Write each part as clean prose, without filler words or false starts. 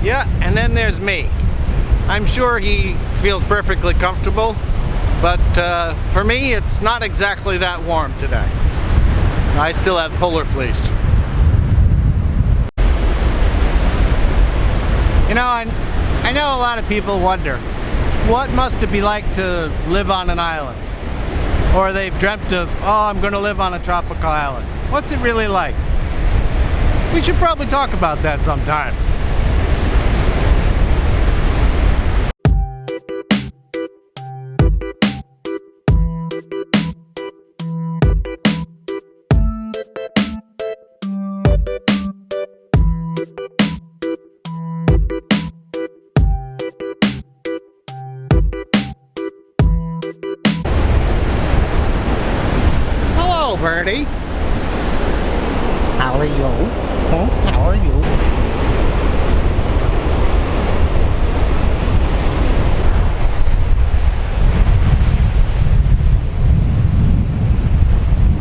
Yeah, and then there's me. I'm sure he feels perfectly comfortable, but for me it's not exactly that warm today. I still have polar fleece. You know, I know a lot of people wonder, what must it be like to live on an island? Or they've dreamt of, oh, I'm going to live on a tropical island. What's it really like? We should probably talk about that sometime. Hello, Birdie. How are you? Huh? How are you?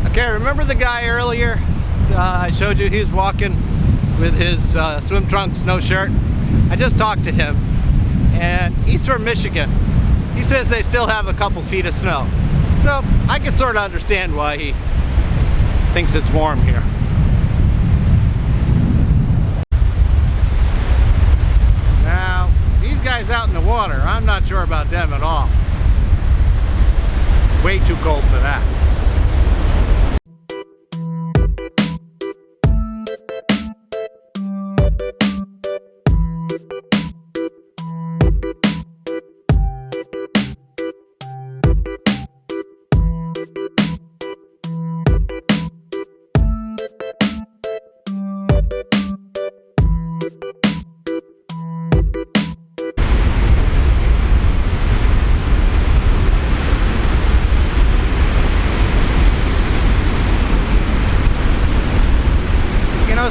Okay, remember the guy earlier? I showed you he was walking with his swim trunks, no shirt. I just talked to him, and he's from Michigan. He says they still have a couple feet of snow. So I can sort of understand why he thinks it's warm here. Now, these guys out in the water, I'm not sure about them at all. Way too cold for that.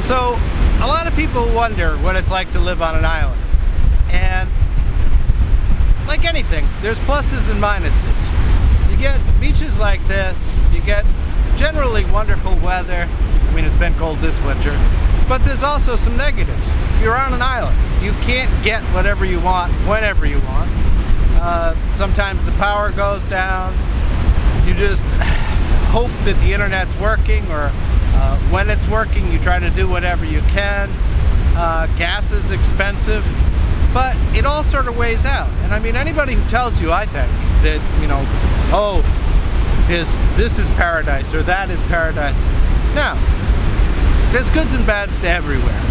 So a lot of people wonder what it's like to live on an island, and like anything, there's pluses and minuses. You get beaches like this, you get generally wonderful weather. I mean, it's been cold this winter, but there's also some negatives. You're on an island. You can't get whatever you want whenever you want. Sometimes the power goes down. You just hope that the internet's working, or when it's working, you try to do whatever you can. Gas is expensive, but it all sort of weighs out. And I mean, anybody who tells you, I think, that, you know, oh, this is paradise or that is paradise. No, there's goods and bads to everywhere.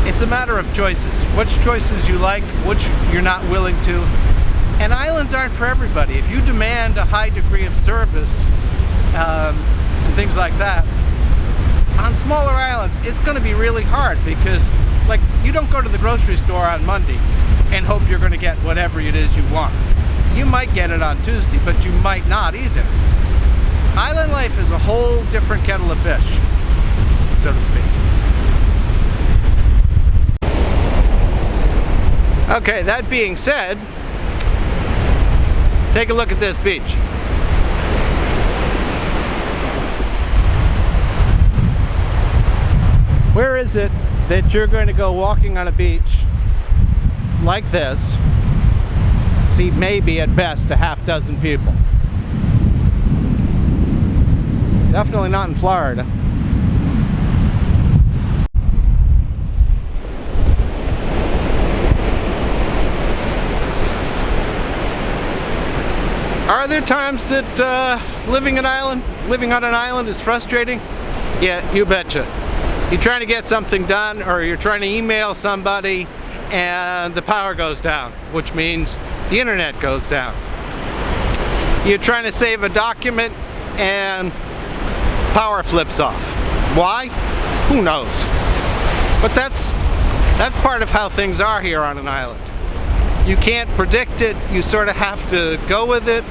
It's a matter of choices. Which choices you like, which you're not willing to. And islands aren't for everybody. If you demand a high degree of service, and things like that, on smaller islands it's going to be really hard, because like, you don't go to the grocery store on Monday and hope you're going to get whatever it is you want. You might get it on Tuesday, but you might not either. Island life is a whole different kettle of fish, so to speak. Okay, that being said, take a look at this beach. Where is it that you're going to go walking on a beach like this, see maybe at best a half dozen people? Definitely not in Florida. Are there times that living on an island is frustrating? Yeah, you betcha. You're trying to get something done, or you're trying to email somebody and the power goes down, which means the internet goes down. You're trying to save a document and power flips off. Why? Who knows? But that's part of how things are here on an island. You can't predict it, you sort of have to go with it.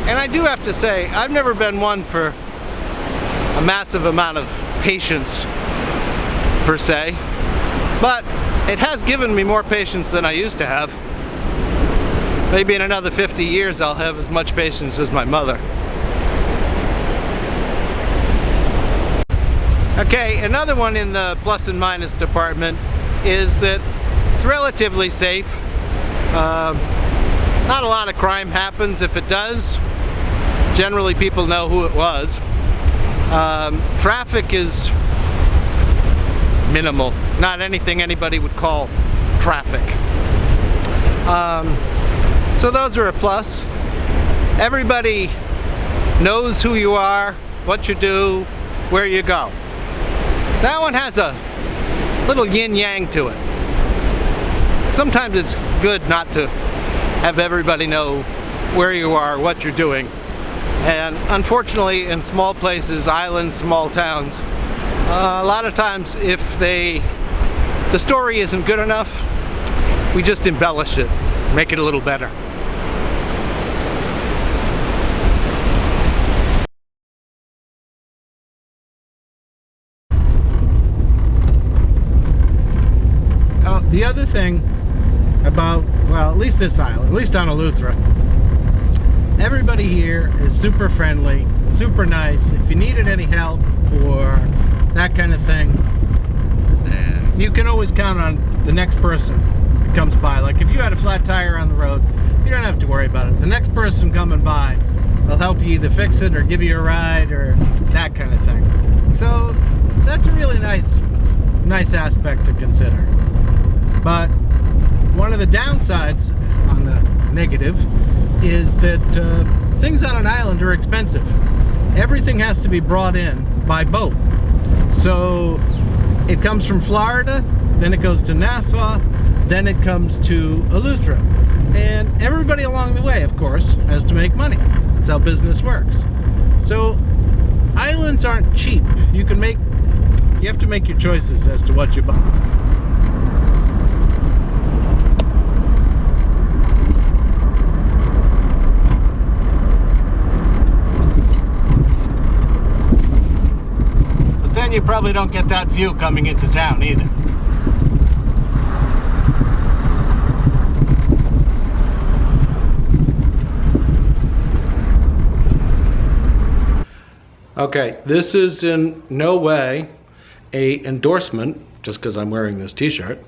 And I do have to say, I've never been one for a massive amount of patience per se, but it has given me more patience than I used to have. Maybe in another 50 years I'll have as much patience as my mother. Okay, another one in the plus and minus department is that It's relatively safe. Not a lot of crime happens. If it does, generally people know who it was. Traffic is minimal. Not anything anybody would call traffic. So those are a plus. Everybody knows who you are, what you do, where you go. That one has a little yin-yang to it. Sometimes it's good not to have everybody know where you are, what you're doing. And unfortunately, in small places, islands, small towns, a lot of times if the story isn't good enough, we just embellish it, make it a little better. The other thing about, well, at least this island, at least on Eleuthera, everybody here is super friendly, super nice. If you needed any help or that kind of thing, you can always count on the next person that comes by. Like if you had a flat tire on the road, you don't have to worry about it. The next person coming by will help you either fix it or give you a ride or that kind of thing. So that's a really nice aspect to consider. But one of the downsides on the negative is that things on an island are expensive. Everything has to be brought in by boat. So it comes from Florida, then it goes to Nassau, then it comes to Eleuthera. And everybody along the way, of course, has to make money. That's how business works. So islands aren't cheap. You have to make your choices as to what you buy. You probably don't get that view coming into town either. Okay, this is in no way an endorsement just because I'm wearing this t-shirt,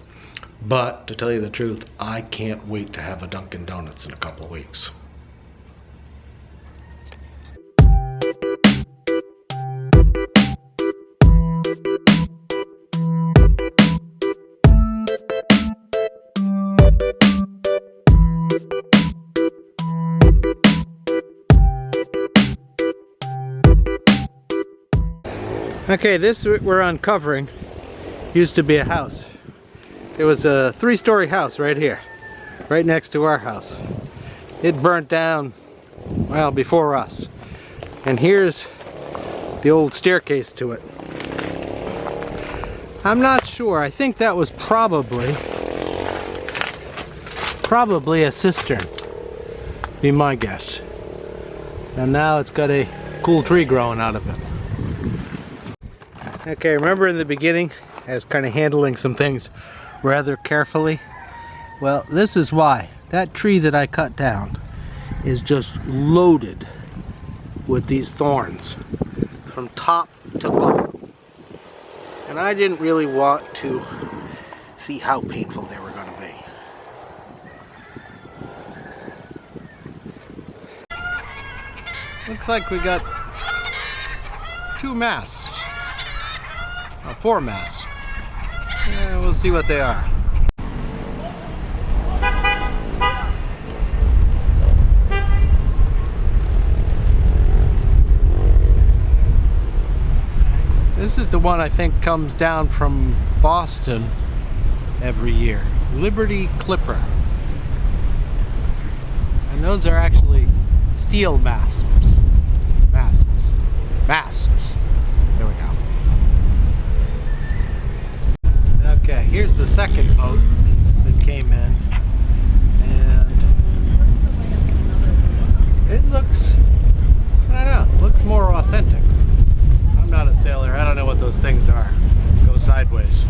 but to tell you the truth, I can't wait to have a Dunkin' Donuts in a couple of weeks. Okay, this we're uncovering used to be a house. It was a 3-story house right here, right next to our house. It burnt down, well, before us. And here's the old staircase to it. I'm not sure. I think that was probably a cistern, be my guess. And now it's got a cool tree growing out of it. Okay, remember in the beginning I was kind of handling some things rather carefully? Well, this is why. That tree that I cut down is just loaded with these thorns from top to bottom. And I didn't really want to see how painful they were going to be. Looks like we got 2 masts. 4 masts. Yeah, we'll see what they are. This is the one I think comes down from Boston every year. Liberty Clipper. And those are actually steel masts. Masts. There we go. Okay, here's the second boat that came in, and it looks, I don't know, looks more authentic. I'm not a sailor, I don't know what those things are. Go sideways.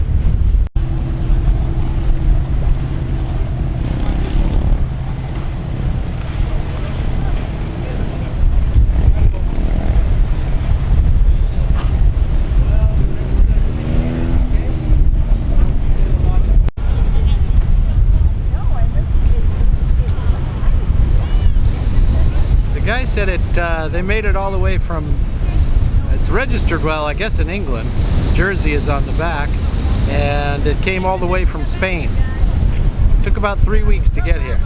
said they made it all the way from, it's registered, well, I guess in England. Jersey is on the back, and it came all the way from Spain. Took about 3 weeks to get here.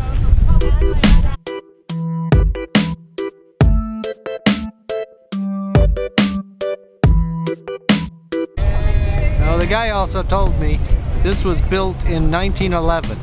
Now the guy also told me this was built in 1911.